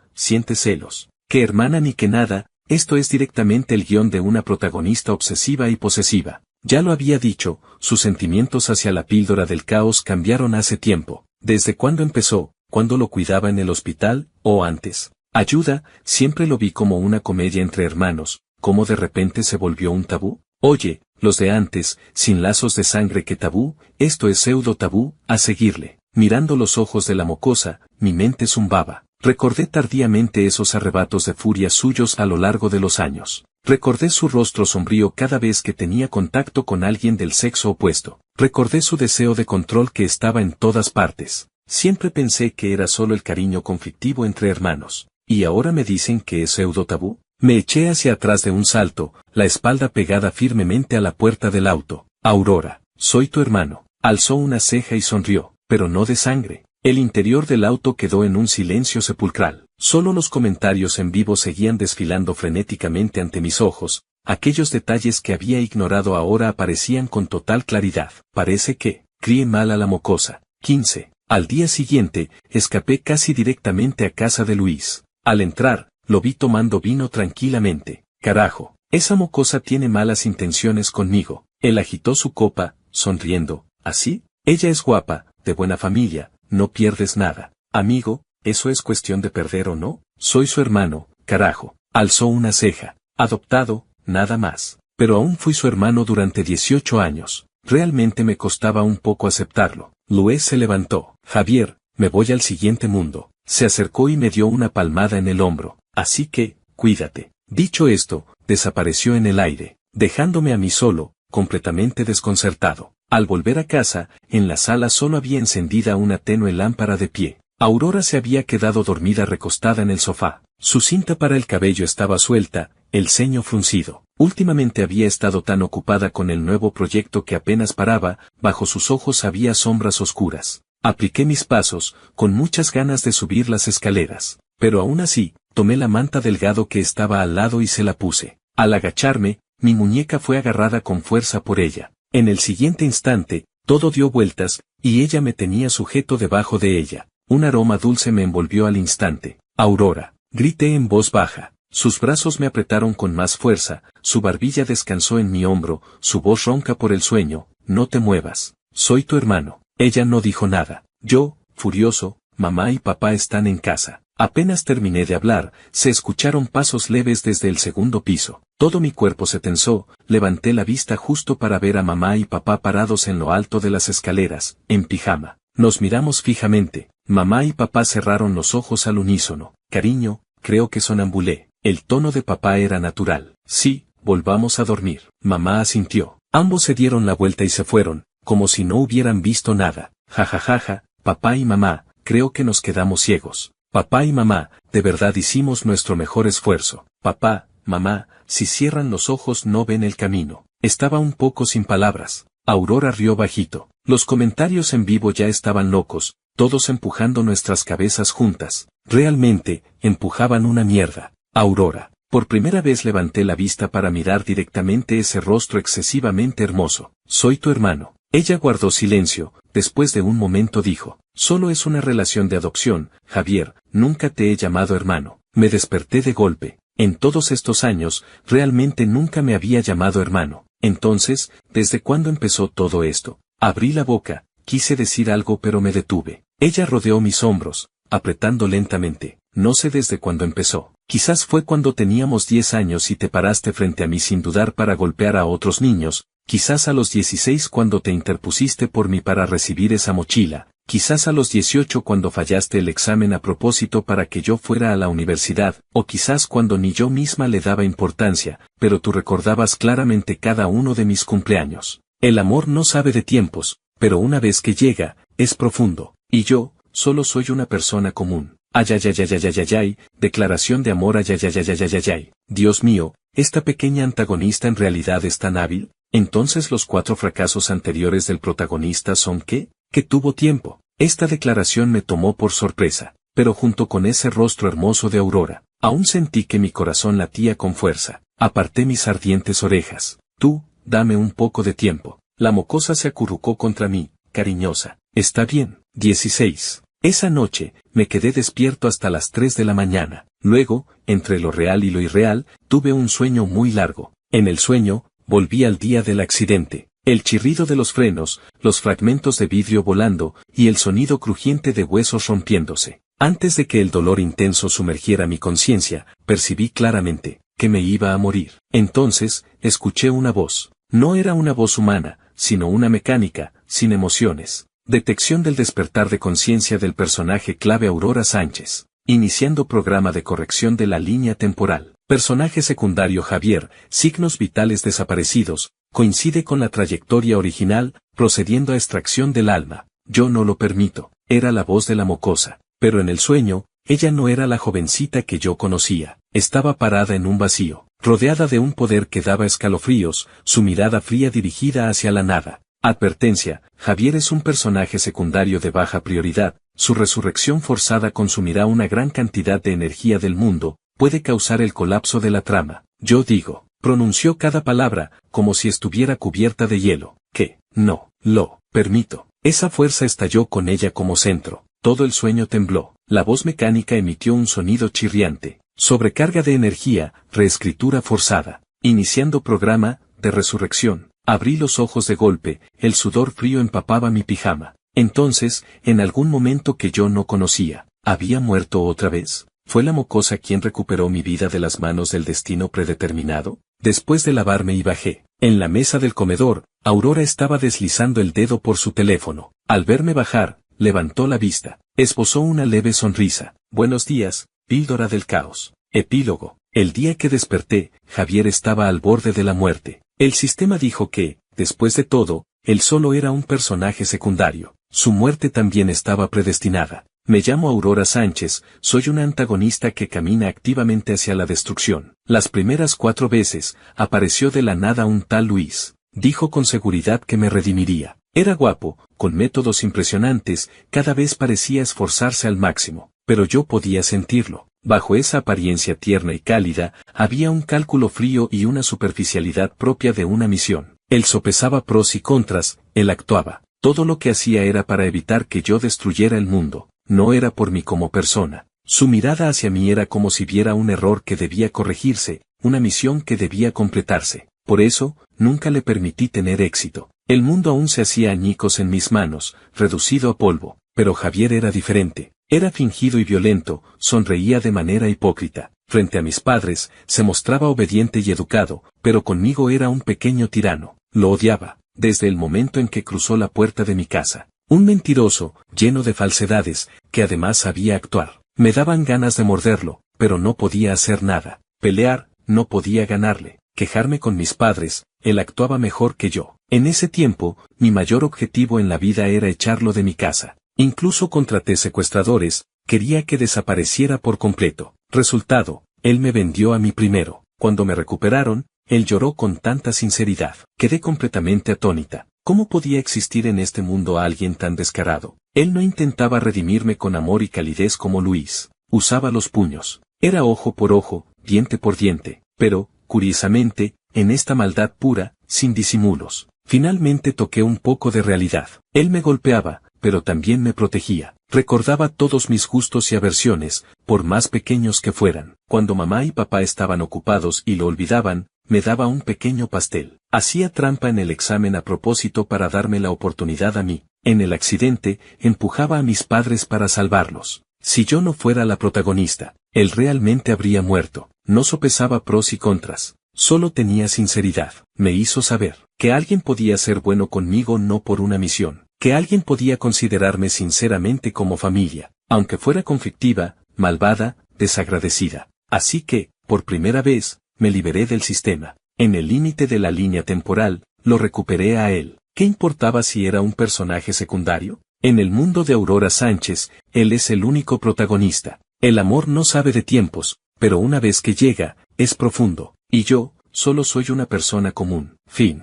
Que hermana ni que nada, esto es directamente el guión de una protagonista obsesiva y posesiva. Ya lo había dicho, sus sentimientos hacia la píldora del caos cambiaron hace tiempo. ¿Desde cuándo empezó? ¿Cuándo lo cuidaba en el hospital? ¿O antes? Ayuda, siempre lo vi como una comedia entre hermanos, ¿cómo de repente se volvió un tabú? Oye, los de antes, sin lazos de sangre que tabú, esto es pseudo tabú, a seguirle. Mirando los ojos de la mocosa, mi mente zumbaba. Recordé tardíamente esos arrebatos de furia suyos a lo largo de los años. Recordé su rostro sombrío cada vez que tenía contacto con alguien del sexo opuesto. Recordé su deseo de control que estaba en todas partes. Siempre pensé que era solo el cariño conflictivo entre hermanos. ¿Y ahora me dicen que es pseudo tabú? Me eché hacia atrás de un salto, la espalda pegada firmemente a la puerta del auto. Aurora, soy tu hermano. Alzó una ceja y sonrió, pero no de sangre. El interior del auto quedó en un silencio sepulcral. Solo los comentarios en vivo seguían desfilando frenéticamente ante mis ojos. Aquellos detalles que había ignorado ahora aparecían con total claridad. Parece que, crié mal a la mocosa. 15. Al día siguiente, escapé casi directamente a casa de Luis. Al entrar, lo vi tomando vino tranquilamente. Carajo, esa mocosa tiene malas intenciones conmigo. Él agitó su copa, sonriendo. ¿Así? Ella es guapa, de buena familia, no pierdes nada. Amigo, ¿eso es cuestión de perder o no? Soy su hermano, carajo. Alzó una ceja. Adoptado, nada más. Pero aún fui su hermano durante 18 años. Realmente me costaba un poco aceptarlo. Luis se levantó. Javier, me voy al siguiente mundo. Se acercó y me dio una palmada en el hombro. Así que, cuídate. Dicho esto, desapareció en el aire, dejándome a mí solo, completamente desconcertado. Al volver a casa, en la sala solo había encendida una tenue lámpara de pie. Aurora se había quedado dormida recostada en el sofá. Su cinta para el cabello estaba suelta, el ceño fruncido. Últimamente había estado tan ocupada con el nuevo proyecto que apenas paraba, bajo sus ojos había sombras oscuras. Apliqué mis pasos, con muchas ganas de subir las escaleras. Pero aún así, tomé la manta delgado que estaba al lado y se la puse. Al agacharme, mi muñeca fue agarrada con fuerza por ella. En el siguiente instante, todo dio vueltas, y ella me tenía sujeto debajo de ella. Un aroma dulce me envolvió al instante. Aurora, grité en voz baja. Sus brazos me apretaron con más fuerza, su barbilla descansó en mi hombro, su voz ronca por el sueño. No te muevas. Soy tu hermano. Ella no dijo nada. Yo, furioso, mamá y papá están en casa. Apenas terminé de hablar, se escucharon pasos leves desde el segundo piso. Todo mi cuerpo se tensó, levanté la vista justo para ver a mamá y papá parados en lo alto de las escaleras, en pijama. Nos miramos fijamente. Mamá y papá cerraron los ojos al unísono. Cariño, creo que sonambulé. El tono de papá era natural. Sí, volvamos a dormir. Mamá asintió. Ambos se dieron la vuelta y se fueron, como si no hubieran visto nada. Jajajaja, papá y mamá, creo que nos quedamos ciegos. Papá y mamá, de verdad hicimos nuestro mejor esfuerzo. Papá, mamá, si cierran los ojos no ven el camino. Estaba un poco sin palabras. Aurora rió bajito. Los comentarios en vivo ya estaban locos, todos empujando nuestras cabezas juntas. Realmente, empujaban una mierda. Aurora. Por primera vez levanté la vista para mirar directamente ese rostro excesivamente hermoso. Soy tu hermano. Ella guardó silencio, después de un momento dijo. Solo es una relación de adopción, Javier, nunca te he llamado hermano. Me desperté de golpe. En todos estos años, realmente nunca me había llamado hermano. Entonces, ¿desde cuándo empezó todo esto? Abrí la boca, quise decir algo pero me detuve. Ella rodeó mis hombros, apretando lentamente. No sé desde cuándo empezó. Quizás fue cuando teníamos 10 años y te paraste frente a mí sin dudar para golpear a otros niños, quizás a los 16 cuando te interpusiste por mí para recibir esa mochila, quizás a los 18 cuando fallaste el examen a propósito para que yo fuera a la universidad, o quizás cuando ni yo misma le daba importancia, pero tú recordabas claramente cada uno de mis cumpleaños. El amor no sabe de tiempos, pero una vez que llega, es profundo, y yo, solo soy una persona común. Ayayayayayayayay, declaración de amor ayayayayayayay. Dios mío, esta pequeña antagonista en realidad es tan hábil. Entonces los 4 fracasos anteriores del protagonista son ¿qué? Que tuvo tiempo. Esta declaración me tomó por sorpresa, pero junto con ese rostro hermoso de Aurora, aún sentí que mi corazón latía con fuerza. Aparté mis ardientes orejas. Tú, dame un poco de tiempo. La mocosa se acurrucó contra mí, cariñosa. Está bien. 16. Esa noche, me quedé despierto hasta las 3 de la mañana. Luego, entre lo real y lo irreal, tuve un sueño muy largo. En el sueño, volví al día del accidente. El chirrido de los frenos, los fragmentos de vidrio volando, y el sonido crujiente de huesos rompiéndose. Antes de que el dolor intenso sumergiera mi conciencia, percibí claramente que me iba a morir. Entonces, escuché una voz. No era una voz humana, sino una mecánica, sin emociones. Detección del despertar de conciencia del personaje clave Aurora Sánchez. Iniciando programa de corrección de la línea temporal. Personaje secundario Javier, signos vitales desaparecidos, coincide con la trayectoria original, procediendo a extracción del alma. Yo no lo permito. Era la voz de la mocosa. Pero en el sueño, ella no era la jovencita que yo conocía. Estaba parada en un vacío, rodeada de un poder que daba escalofríos, su mirada fría dirigida hacia la nada. Advertencia, Javier es un personaje secundario de baja prioridad, su resurrección forzada consumirá una gran cantidad de energía del mundo, puede causar el colapso de la trama. Yo digo, pronunció cada palabra, como si estuviera cubierta de hielo, que, no, lo, permito. Esa fuerza estalló con ella como centro, todo el sueño tembló, la voz mecánica emitió un sonido chirriante, sobrecarga de energía, reescritura forzada, iniciando programa, de resurrección. Abrí los ojos de golpe, el sudor frío empapaba mi pijama. Entonces, en algún momento que yo no conocía, ¿había muerto otra vez? ¿Fue la mocosa quien recuperó mi vida de las manos del destino predeterminado? Después de lavarme y bajé, en la mesa del comedor, Aurora estaba deslizando el dedo por su teléfono. Al verme bajar, levantó la vista, esbozó una leve sonrisa. Buenos días, píldora del caos. Epílogo. El día que desperté, Javier estaba al borde de la muerte. El sistema dijo que, después de todo, él solo era un personaje secundario. Su muerte también estaba predestinada. Me llamo Aurora Sánchez, soy una antagonista que camina activamente hacia la destrucción. Las primeras 4 veces, apareció de la nada un tal Luis. Dijo con seguridad que me redimiría. Era guapo, con métodos impresionantes, cada vez parecía esforzarse al máximo. Pero yo podía sentirlo. Bajo esa apariencia tierna y cálida, había un cálculo frío y una superficialidad propia de una misión. Él sopesaba pros y contras, él actuaba. Todo lo que hacía era para evitar que yo destruyera el mundo. No era por mí como persona. Su mirada hacia mí era como si viera un error que debía corregirse, una misión que debía completarse. Por eso, nunca le permití tener éxito. El mundo aún se hacía añicos en mis manos, reducido a polvo. Pero Javier era diferente. Era fingido y violento, sonreía de manera hipócrita. Frente a mis padres, se mostraba obediente y educado, pero conmigo era un pequeño tirano. Lo odiaba, desde el momento en que cruzó la puerta de mi casa. Un mentiroso, lleno de falsedades, que además sabía actuar. Me daban ganas de morderlo, pero no podía hacer nada. Pelear, no podía ganarle. Quejarme con mis padres, él actuaba mejor que yo. En ese tiempo, mi mayor objetivo en la vida era echarlo de mi casa. Incluso contraté secuestradores, quería que desapareciera por completo. Resultado, él me vendió a mí primero. Cuando me recuperaron, él lloró con tanta sinceridad. Quedé completamente atónita. ¿Cómo podía existir en este mundo alguien tan descarado? Él no intentaba redimirme con amor y calidez como Luis. Usaba los puños. Era ojo por ojo, diente por diente. Pero, curiosamente, en esta maldad pura, sin disimulos. Finalmente toqué un poco de realidad. Él me golpeaba, pero también me protegía. Recordaba todos mis gustos y aversiones, por más pequeños que fueran. Cuando mamá y papá estaban ocupados y lo olvidaban, me daba un pequeño pastel. Hacía trampa en el examen a propósito para darme la oportunidad a mí. En el accidente, empujaba a mis padres para salvarlos. Si yo no fuera la protagonista, él realmente habría muerto. No sopesaba pros y contras. Solo tenía sinceridad. Me hizo saber que alguien podía ser bueno conmigo no por una misión. Que alguien podía considerarme sinceramente como familia, aunque fuera conflictiva, malvada, desagradecida. Así que, por primera vez, me liberé del sistema. En el límite de la línea temporal, lo recuperé a él. ¿Qué importaba si era un personaje secundario? En el mundo de Aurora Sánchez, él es el único protagonista. El amor no sabe de tiempos, pero una vez que llega, es profundo. Y yo, solo soy una persona común. Fin.